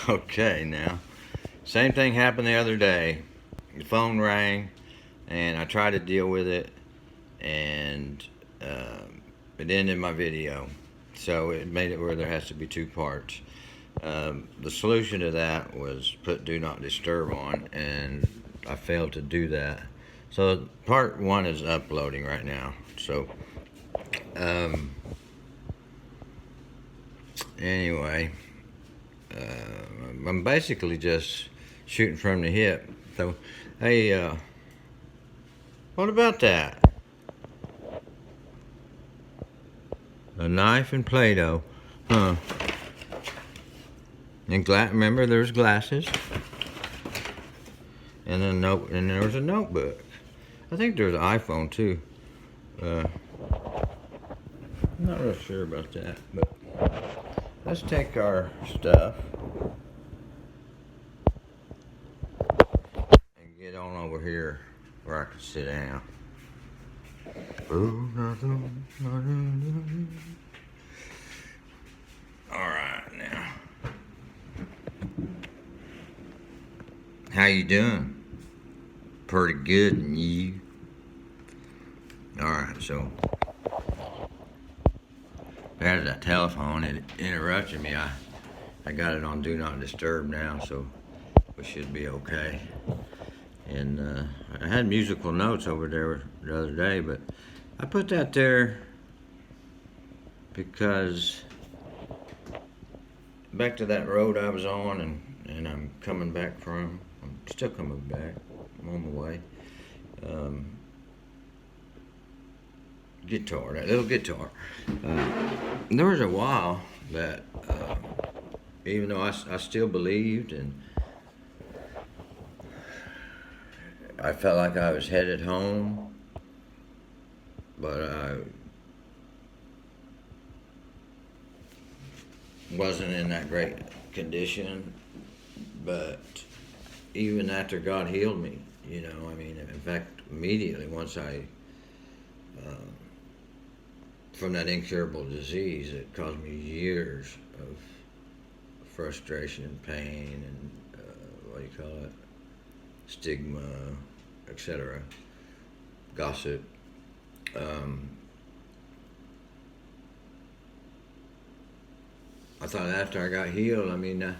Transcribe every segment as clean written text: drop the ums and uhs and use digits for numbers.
Okay, now. Same thing happened the other day. The phone rang, and I tried to deal with it, and it ended my video. So it made it where there has to be two parts. The solution to that was put Do Not Disturb on, and I failed to do that. So part one is uploading right now. So um, anyway, I'm basically just shooting from the hip. So, hey, what about that? A knife and Play-Doh, huh? And remember, there's glasses, and and there was a notebook. I think there's an iPhone too. I'm not real sure about that, but let's take our stuff and get on over here where I can sit down. All right, now, how you doing? Pretty good, and you? All right, so there's that telephone. It interrupted me. I got it on Do Not Disturb now, so we should be okay. And I had musical notes over there the other day, but I put that there because back to that road I was on, and I'm coming back from. I'm still coming back. I'm on the way. Um, Guitar, that little guitar. There was a while that, even though I still believed, and I felt like I was headed home, but I wasn't in that great condition. But even after God healed me, I mean, in fact, immediately once uh, from that incurable disease, it caused me years of frustration and pain and what do you call it? Stigma, etc., gossip. Um, I thought after I got healed, I mean,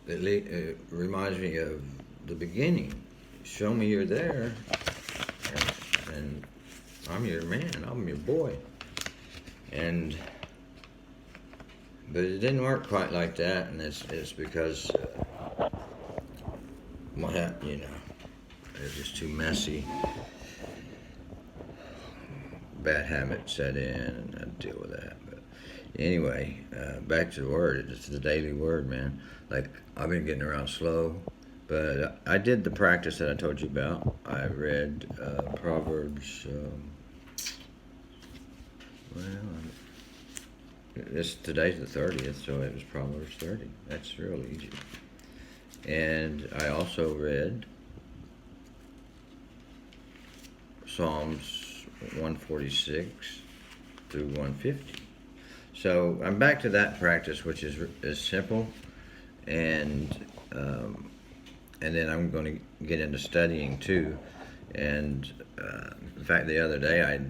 it reminds me of the beginning. Show me you're there, and I'm your man. I'm your boy. And but it didn't work quite like that, and it's because what happened, it was just too messy. Bad habits set in, and I had to deal with that. But anyway, back to the word. It's the daily word, man. Like, I've been getting around slow, but I did the practice that I told you about. I read Proverbs. Well, today's the 30th, so it was Proverbs 30. That's real easy. And I also read Psalms 146 through 150. So I'm back to that practice, which is simple, and then I'm going to get into studying too. And in fact, the other day I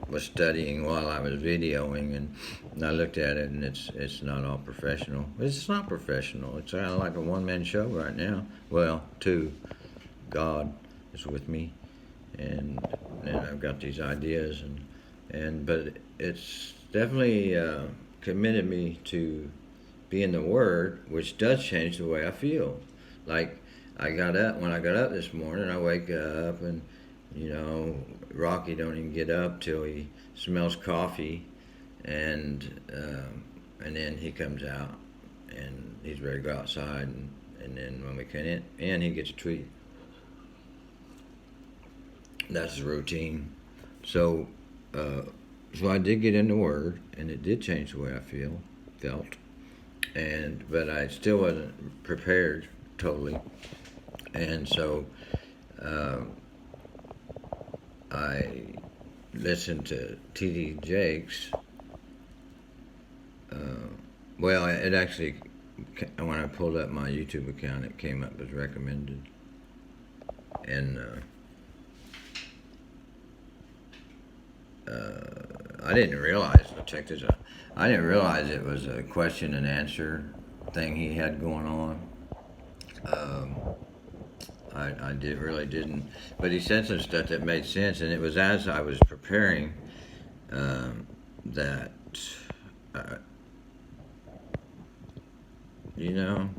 was studying while I was videoing, and I looked at it, and it's not all professional. It's not professional. It's kind of like a one-man show right now. Well, two. God is with me, and I've got these ideas, but it's definitely committed me to be in the Word, which does change the way I feel. Like, when I got up this morning, I wake up and Rocky don't even get up till he smells coffee, and then he comes out and he's ready to go outside, and then when we come in, he gets a treat. That's his routine. So, so I did get in the Word, and it did change the way I felt, but I still wasn't prepared totally, and so I listened to T.D. Jakes, Well, it actually, when I pulled up my YouTube account, it came up as recommended. And I didn't realize, check this out, I didn't realize it was a question and answer thing he had going on. Um, I really didn't. But he said some stuff that made sense, and it was as I was preparing that, uh, you know,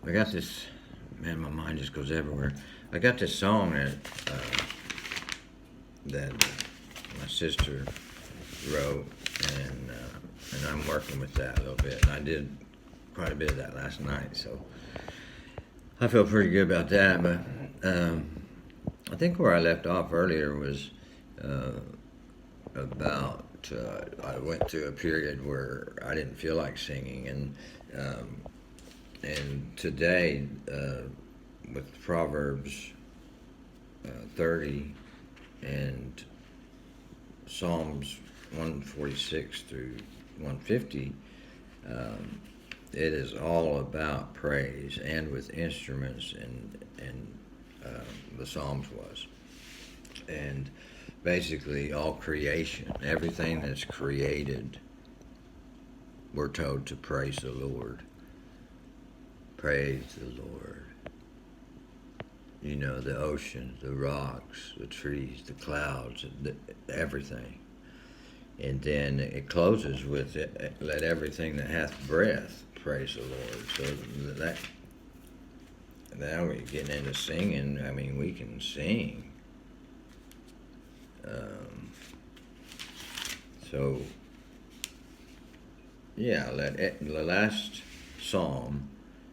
I got this, man, my mind just goes everywhere. I got this song that my sister wrote, and I'm working with that a little bit, and I did quite a bit of that last night, so I feel pretty good about that. But I think where I left off earlier was uh, about I went through a period where I didn't feel like singing, and today with Proverbs 30 and Psalms 146 through 150, it is all about praise, and with instruments, and the Psalms was, and basically all creation, everything that's created, we're told to praise the Lord. Praise the Lord. You know, the oceans, the rocks, the trees, the clouds, everything. And then it closes with let everything that hath breath praise the Lord. So that now we're getting into singing. I mean, we can sing. So yeah, the last psalm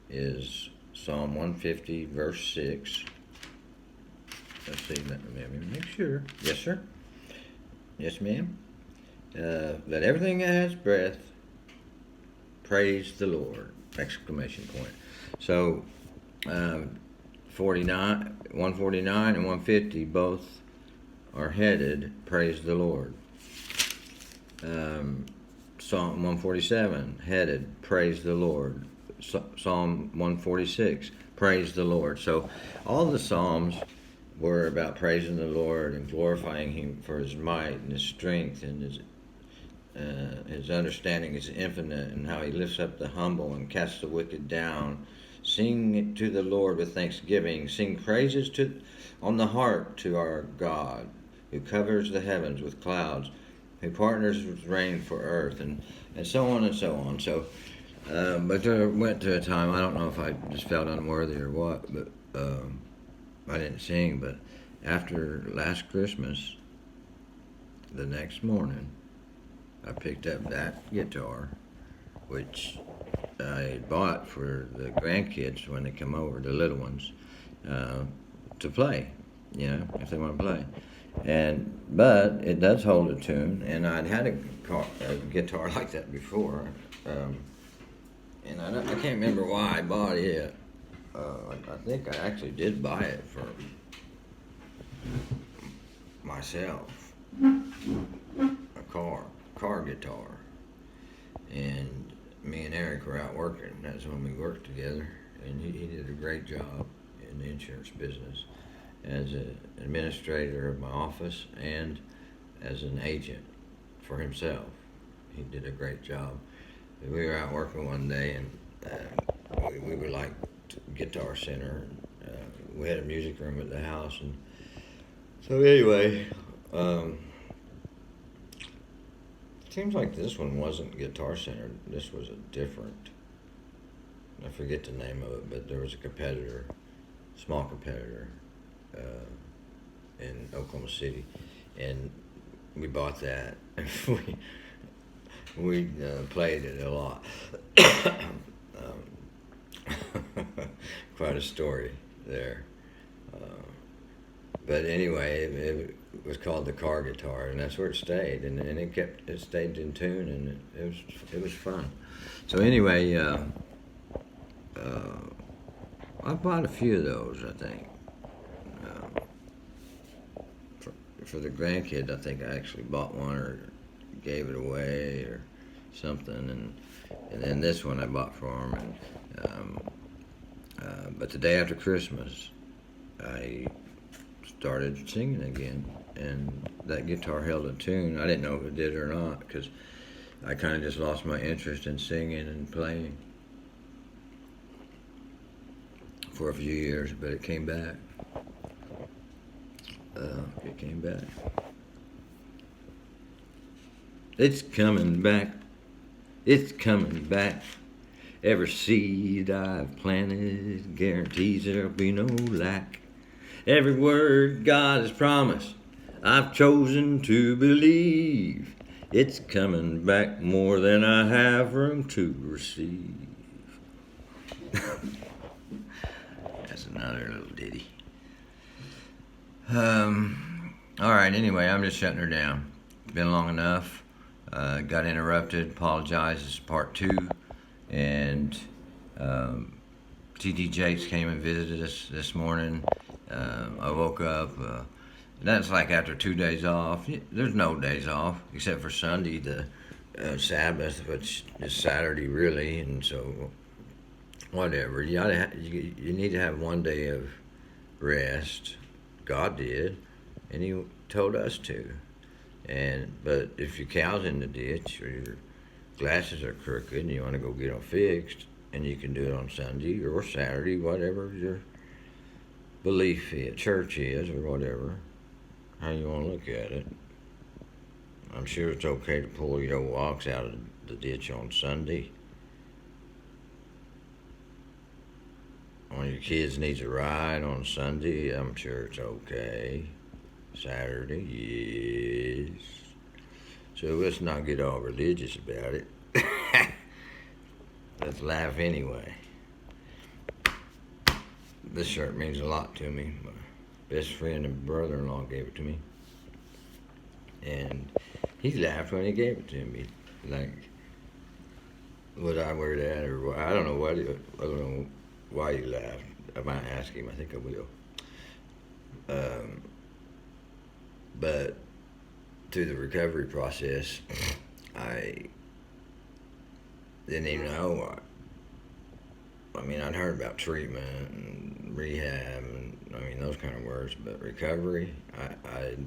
is Psalm 150, verse 6. Let's see, let me make sure. Yes, sir. Yes, ma'am. Let everything that has breath praise the Lord! Exclamation point. So, 149 and 150 both are headed praise the Lord. Psalm 147 headed praise the Lord. Psalm 146 praise the Lord. So, all the Psalms were about praising the Lord and glorifying Him for His might and His strength and His understanding is infinite, and how He lifts up the humble and casts the wicked down. Sing to the Lord with thanksgiving. Sing praises on the harp to our God, who covers the heavens with clouds, who partners with rain for earth, and so on and so on. So, but there went to a time, I don't know if I just felt unworthy or what, but I didn't sing. But after last Christmas, the next morning, I picked up that guitar, which I bought for the grandkids when they come over, the little ones, to play, if they want to play. But it does hold a tune, and I'd had a guitar like that before, and I can't remember why I bought it. I think I actually did buy it for myself, a car guitar, and me and Eric were out working. That's when we worked together, and he did a great job in the insurance business as an administrator of my office and as an agent for himself. He did a great job. We were out working one day, and we were like Guitar Center. We had a music room at the house, and so anyway, seems like this one wasn't Guitar Center. This was a different, I forget the name of it, but there was a competitor, small competitor, in Oklahoma City, and we bought that. we played it a lot. Quite a story there. But anyway, it was called the car guitar, and that's where it stayed, and it stayed in tune, and it was fun. So anyway, I bought a few of those, I think. For the grandkids, I think I actually bought one or gave it away, or something, and then this one I bought for him. But the day after Christmas, I started singing again, and that guitar held a tune. I didn't know if it did or not, because I kind of just lost my interest in singing and playing for a few years, but it came back. It came back. It's coming back. It's coming back. Every seed I've planted guarantees there'll be no lack. Every word God has promised, I've chosen to believe. It's coming back more than I have room to receive. That's another little ditty. All right, anyway, I'm just shutting her down. Been long enough. Got interrupted. Apologize. This is part 2. And T.D. Jakes came and visited us this morning. I woke up. That's like after 2 days off. There's no days off except for Sunday, the Sabbath, which is Saturday really. And so, whatever. You need to have 1 day of rest. God did, and He told us to. But if your cow's in the ditch or your glasses are crooked and you want to go get them fixed, and you can do it on Sunday or Saturday, whatever your belief is, church is, or whatever, how you want to look at it. I'm sure it's okay to pull your old ox out of the ditch on Sunday. One of your kids needs a ride on Sunday, I'm sure it's okay. Saturday, yes. So let's not get all religious about it. Let's laugh anyway. This shirt means a lot to me. My best friend and brother-in-law gave it to me. And he laughed when he gave it to me. Like, would I wear that? Or I don't know why he laughed. I might ask him. I think I will. But through the recovery process, I didn't even know. I mean, I'd heard about treatment and rehab and those kind of words, but recovery, I've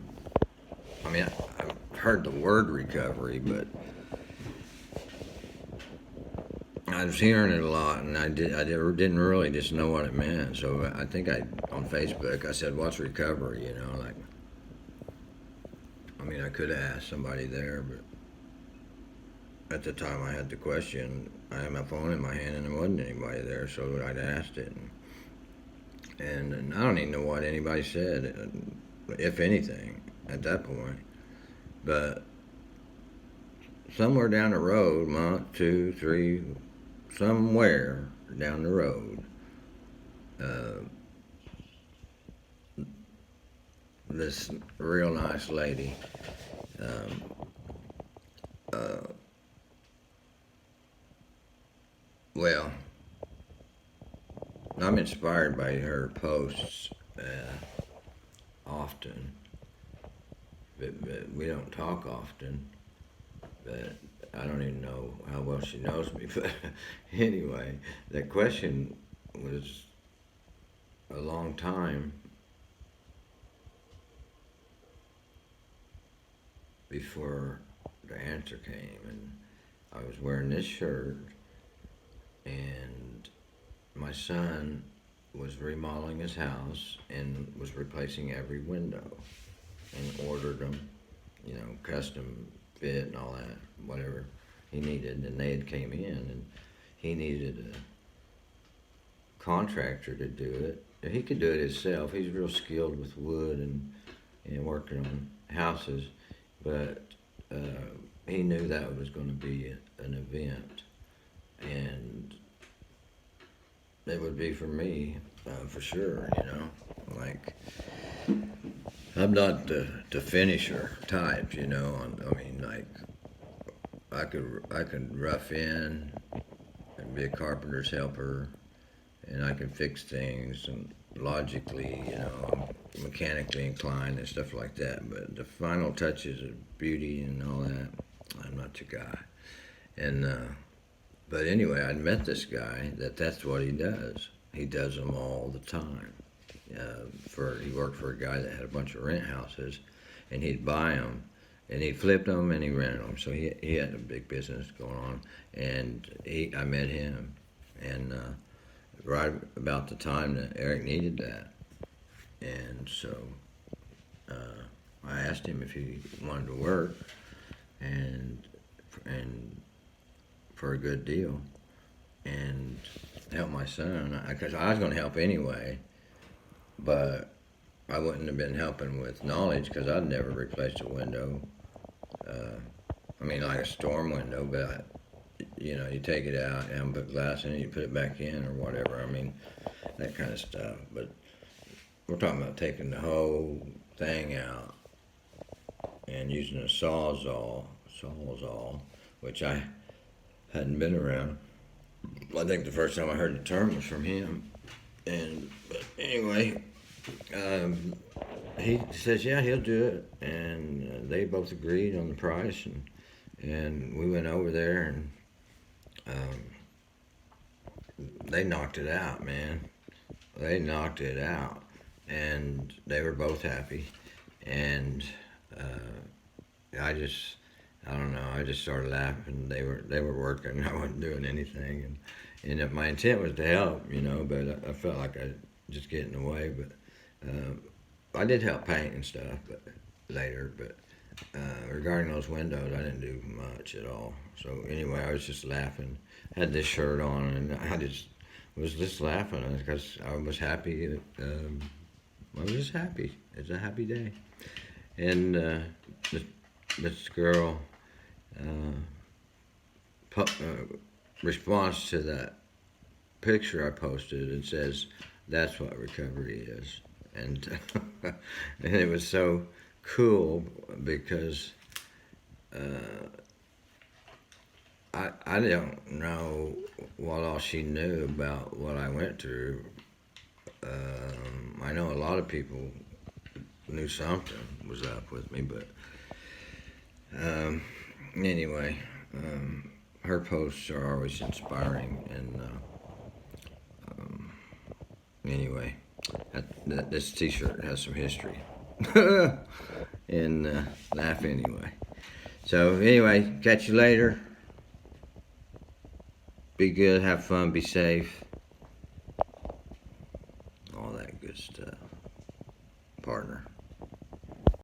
heard the word recovery, but I was hearing it a lot, and I didn't really just know what it meant. So I think on Facebook I said, "What's recovery?" I could have asked somebody there, but at the time I had the question, I had my phone in my hand and there wasn't anybody there, so I'd asked it. And I don't even know what anybody said, if anything, at that point. But somewhere down the road, month, 2, 3, somewhere down the road, this real nice lady, well, I'm inspired by her posts often, but we don't talk often, but I don't even know how well she knows me. But anyway, that question was a long time before the answer came, and I was wearing this shirt, and my son was remodeling his house and was replacing every window and ordered them, custom fit and all that, whatever he needed, and they had came in, and he needed a contractor to do it. He could do it himself. He's real skilled with wood and working on houses, but he knew that was going to be an event, and it would be for me, for sure, like, I'm not the finisher type, like, I could rough in and be a carpenter's helper, and I can fix things, and logically, I'm mechanically inclined and stuff like that, but the final touches of beauty and all that, I'm not your guy. And but anyway, I'd met this guy that's what he does. He does them all the time. He worked for a guy that had a bunch of rent houses, and he'd buy them, and he flipped them and he rented them. So he had a big business going on, and I met him, and right about the time that Eric needed that, and so I asked him if he wanted to work, and for a good deal, and help my son, because I was going to help anyway, but I wouldn't have been helping with knowledge because I'd never replaced a window. I mean, like a storm window, but you take it out and put glass in it, you put it back in or whatever. I mean, that kind of stuff. But we're talking about taking the whole thing out and using a sawzall, which I hadn't been around. I think the first time I heard the term was from him. But anyway, he says, yeah, he'll do it, and they both agreed on the price, and we went over there, and they knocked it out, man. They knocked it out, and they were both happy, and I don't know, I just started laughing. They were working, I wasn't doing anything, and my intent was to help, but I felt like I just get in the way, but I did help paint and stuff, but later, but regarding those windows, I didn't do much at all. So anyway, I was just laughing. I had this shirt on, and I was just laughing because I was happy. I was just happy. It's a happy day. And this girl responds to that picture I posted and says, "That's what recovery is." And and it was so cool because I don't know what all she knew about what I went through. I know a lot of people knew something was up with me, but anyway, her posts are always inspiring, and anyway, this T-shirt has some history, and laugh anyway. So anyway, catch you later. Be good, have fun, be safe, all that good stuff, partner.